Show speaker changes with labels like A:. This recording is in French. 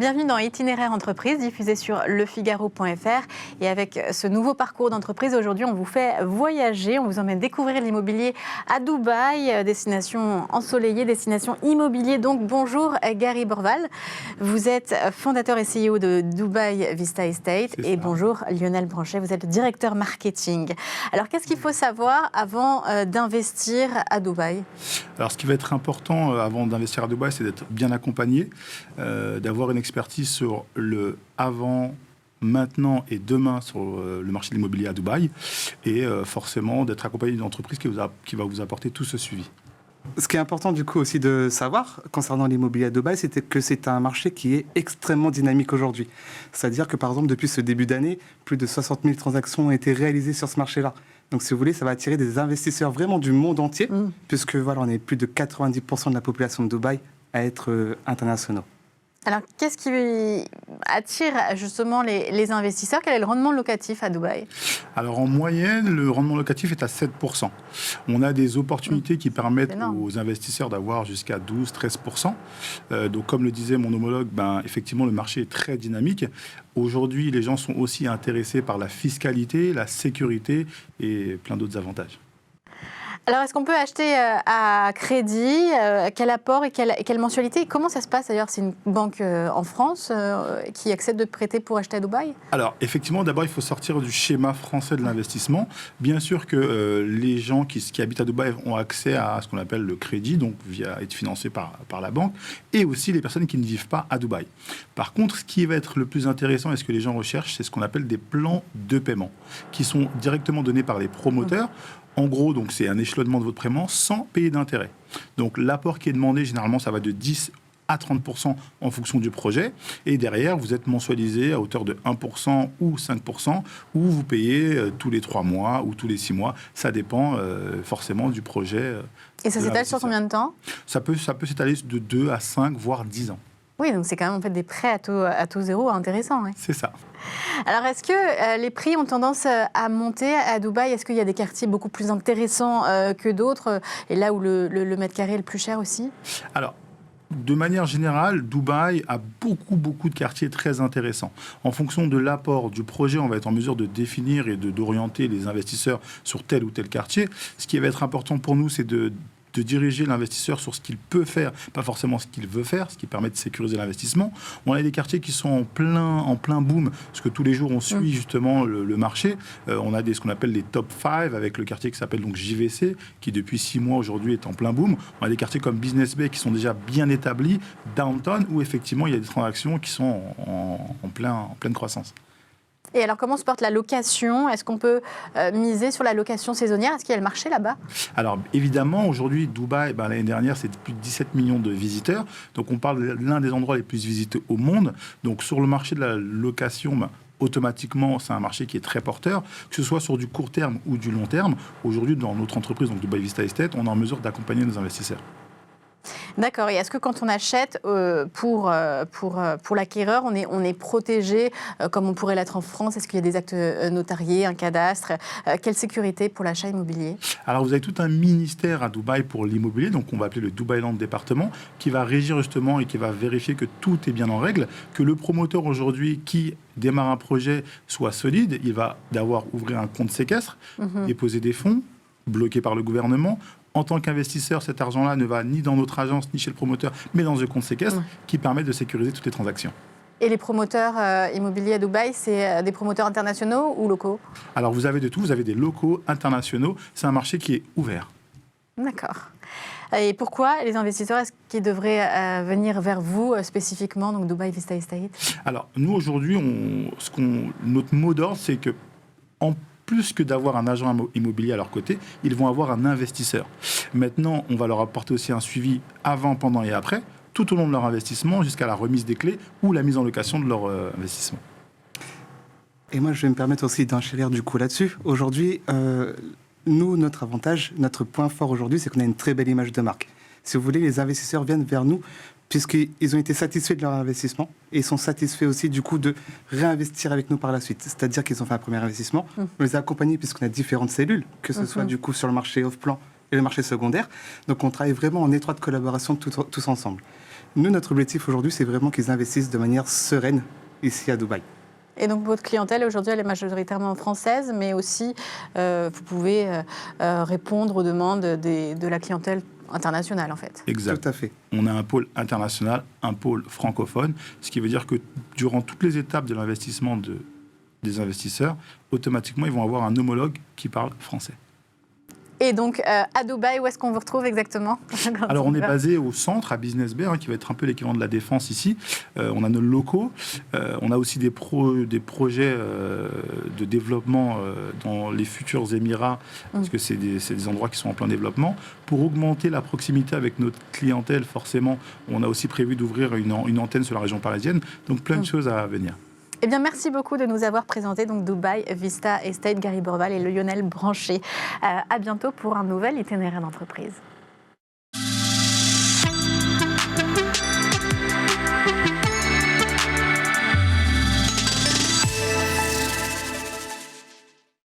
A: Bienvenue dans Itinéraire Entreprise, diffusé sur lefigaro.fr. Et avec ce nouveau parcours d'entreprise, aujourd'hui, on vous fait voyager, on vous emmène découvrir l'immobilier à Dubaï, destination ensoleillée, destination immobilier. Donc, bonjour Gary Borval, vous êtes fondateur et CEO de Dubai Vista Estate. Et bonjour Lionel Branchet, vous êtes le directeur marketing. Alors, qu'est-ce qu'il faut savoir avant d'investir à Dubaï ?
B: Alors, ce qui va être important avant d'investir à Dubaï, c'est d'être bien accompagné, d'avoir une expertise sur le avant, maintenant et demain sur le marché de l'immobilier à Dubaï, et forcément d'être accompagné d'une entreprise qui va vous apporter tout ce suivi.
C: Ce qui est important du coup aussi de savoir concernant l'immobilier à Dubaï, c'était que c'est un marché qui est extrêmement dynamique aujourd'hui. C'est-à-dire que par exemple depuis ce début d'année, plus de 60 000 transactions ont été réalisées sur ce marché-là. Donc si vous voulez, ça va attirer des investisseurs vraiment du monde entier, puisque voilà, on est plus de 90% de la population de Dubaï à être internationaux.
A: Alors, qu'est-ce qui attire justement les investisseurs ? Quel est le rendement locatif à Dubaï ?
B: Alors, en moyenne, le rendement locatif est à 7%. On a des opportunités qui permettent aux investisseurs d'avoir jusqu'à 12-13%. Donc, comme le disait mon homologue, effectivement, le marché est très dynamique. Aujourd'hui, les gens sont aussi intéressés par la fiscalité, la sécurité et plein d'autres avantages.
A: Alors, est-ce qu'on peut acheter à crédit ? Quel apport et quelle mensualité ? Et comment ça se passe d'ailleurs ? C'est une banque en France qui accepte de prêter pour acheter à Dubaï ?
B: Alors, effectivement, d'abord, il faut sortir du schéma français de l'investissement. Bien sûr que les gens qui habitent à Dubaï ont accès à ce qu'on appelle le crédit, donc via être financé par la banque, et aussi les personnes qui ne vivent pas à Dubaï. Par contre, ce qui va être le plus intéressant et ce que les gens recherchent, c'est ce qu'on appelle des plans de paiement, qui sont directement donnés par les promoteurs. En gros, donc, c'est un échelonnement de votre paiement sans payer d'intérêt. Donc, l'apport qui est demandé, généralement, ça va de 10 à 30% en fonction du projet. Et derrière, vous êtes mensualisé à hauteur de 1% ou 5%, ou vous payez tous les 3 mois ou tous les 6 mois. Ça dépend forcément du projet.
A: Et ça s'étale sur combien de temps ?
B: Ça peut s'étaler de 2 à 5, voire 10 ans.
A: Oui, donc c'est quand même en fait des prêts à taux zéro intéressants. Ouais.
B: C'est ça.
A: Alors, est-ce que les prix ont tendance à monter à Dubaï ? Est-ce qu'il y a des quartiers beaucoup plus intéressants que d'autres ? Et là où le mètre carré est le plus cher aussi ?
B: Alors, de manière générale, Dubaï a beaucoup de quartiers très intéressants. En fonction de l'apport du projet, on va être en mesure de définir et d'orienter les investisseurs sur tel ou tel quartier. Ce qui va être important pour nous, c'est de diriger l'investisseur sur ce qu'il peut faire, pas forcément ce qu'il veut faire, ce qui permet de sécuriser l'investissement. On a des quartiers qui sont en plein boom, parce que tous les jours, on suit justement le marché. On a ce qu'on appelle les top 5, avec le quartier qui s'appelle donc JVC, qui depuis 6 mois aujourd'hui est en plein boom. On a des quartiers comme Business Bay qui sont déjà bien établis, Downtown, où effectivement il y a des transactions qui sont en pleine croissance.
A: Et alors, comment se porte la location ? Est-ce qu'on peut miser sur la location saisonnière ? Est-ce qu'il y a le marché là-bas ?
B: Alors, évidemment, aujourd'hui, Dubaï, l'année dernière, c'était plus de 17 millions de visiteurs. Donc, on parle de l'un des endroits les plus visités au monde. Donc, sur le marché de la location, automatiquement, c'est un marché qui est très porteur, que ce soit sur du court terme ou du long terme. Aujourd'hui, dans notre entreprise, donc Dubai Vista Estate, on est en mesure d'accompagner nos investisseurs.
A: D'accord. Et est-ce que quand on achète pour l'acquéreur, on est protégé comme on pourrait l'être en France ? Est-ce qu'il y a des actes notariés, un cadastre ? Quelle sécurité pour l'achat immobilier ?
B: Alors, vous avez tout un ministère à Dubaï pour l'immobilier, donc on va appeler le Dubai Land Département, qui va régir justement et qui va vérifier que tout est bien en règle, que le promoteur aujourd'hui qui démarre un projet soit solide. Il va d'abord ouvrir un compte séquestre, déposer des fonds bloqués par le gouvernement. En tant qu'investisseur, cet argent-là ne va ni dans notre agence, ni chez le promoteur, mais dans un compte séquestre qui permet de sécuriser toutes les transactions.
A: Et les promoteurs immobiliers à Dubaï, c'est des promoteurs internationaux ou locaux ? Alors,
B: vous avez de tout. Vous avez des locaux, internationaux. C'est un marché qui est ouvert.
A: D'accord. Et pourquoi les investisseurs, est-ce qu'ils devraient venir vers vous spécifiquement, donc Dubai Vista Estate ? Alors,
B: nous, aujourd'hui, notre mot d'ordre, c'est que plus que d'avoir un agent immobilier à leur côté, ils vont avoir un investisseur. Maintenant, on va leur apporter aussi un suivi avant, pendant et après, tout au long de leur investissement, jusqu'à la remise des clés ou la mise en location de leur investissement.
C: Et moi, je vais me permettre aussi d'enchérir du coup là-dessus. Aujourd'hui, nous, notre avantage, notre point fort aujourd'hui, c'est qu'on a une très belle image de marque. Si vous voulez, les investisseurs viennent vers nous puisqu'ils ont été satisfaits de leur investissement et ils sont satisfaits aussi du coup de réinvestir avec nous par la suite. C'est-à-dire qu'ils ont fait un premier investissement, on les a accompagnés puisqu'on a différentes cellules, que ce soit du coup sur le marché off-plan et le marché secondaire. Donc on travaille vraiment en étroite collaboration tous ensemble. Nous, notre objectif aujourd'hui, c'est vraiment qu'ils investissent de manière sereine ici à Dubaï.
A: Et donc votre clientèle aujourd'hui, elle est majoritairement française, mais aussi vous pouvez répondre aux demandes de la clientèle internationale en fait.
B: Exact.
C: Tout à fait.
B: On a un pôle international, un pôle francophone, ce qui veut dire que durant toutes les étapes de l'investissement des investisseurs, automatiquement, ils vont avoir un homologue qui parle français.
A: Et donc, à Dubaï, où est-ce qu'on vous retrouve exactement?
B: Alors, on est basé au centre, à Business Bay, qui va être un peu l'équivalent de la Défense ici. On a nos locaux. On a aussi des projets de développement dans les futurs Émirats, parce que c'est des endroits qui sont en plein développement. Pour augmenter la proximité avec notre clientèle, forcément, on a aussi prévu d'ouvrir une antenne sur la région parisienne. Donc, plein de choses à venir.
A: Eh bien, merci beaucoup de nous avoir présenté donc Dubaï Vista Estate, Gary Borval et le Lionel Branché. À bientôt pour un nouvel itinéraire d'entreprise.